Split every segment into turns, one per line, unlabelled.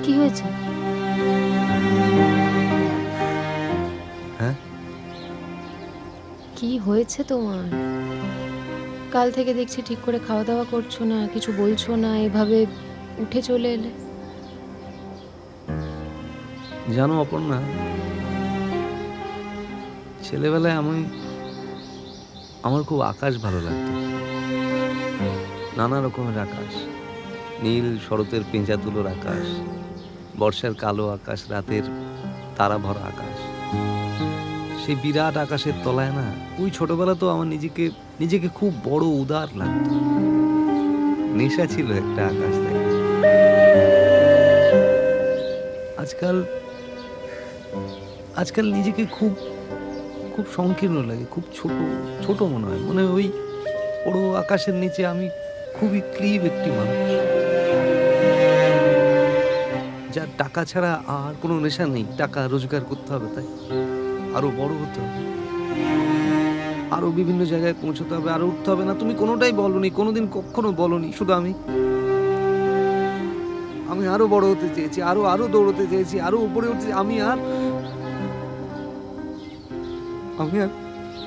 কি হয়েছে?
হ্যাঁ?
কি হয়েছে তোমার? কাল থেকে দেখছি ঠিক করে খাওয়া-দাওয়া করছো না, কিছু বলছো না, এভাবে উঠে চলে এলে।
জানো অপর্ণা, ছেলেবেলায় আমার খুব আকাশ ভালো লাগতো। নানা রকমের আকাশ। নীল শরতের পেঁজা তুলোর আকাশ, বর্ষার কালো আকাশ, রাতের তারা ভরা আকাশ। সেই বিরাট আকাশের তলায় না, ওই ছোটবেলাতেও আমার নিজেকে খুব বড় উদার লাগতো। নেশা ছিল একটা আকাশ দেখা। আজকাল আজকাল নিজেকে খুব খুব সংকীর্ণ লাগে, খুব ছোট মনে হয়। মনে হয় ওই বড় আকাশের নিচে আমি খুবই ক্লিব একটি মানুষ। যার টাকা ছাড়া আর কোনো নেশা নেই। টাকা রোজগার করতে হবে তাই। আরো বড় হতে হবে। আরো বিভিন্ন জায়গায় পৌঁছতে হবে, আরো উঠতে হবে। না তুমি কোনোটাই বলোনি, কোনোদিন কক্ষনো বলোনি। শুধু আমি আরো বড় হতে চেয়েছি, আরো দৌড়তে চেয়েছি, আরো উপরে উঠতে আমি আর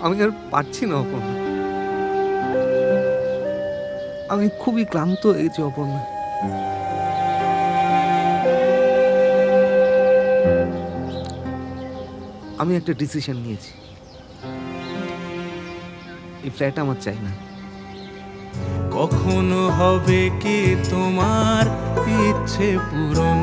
আমি আর পারছি না অপর্ণা। আমি খুবই ক্লান্ত হয়ে গেছি অপর্ণা। আমি একটা ডিসিশন নিয়েছি। এই ফ্ল্যাট আমার চাই না।
কখনো হবে কি তোমার ইচ্ছে পূরণ?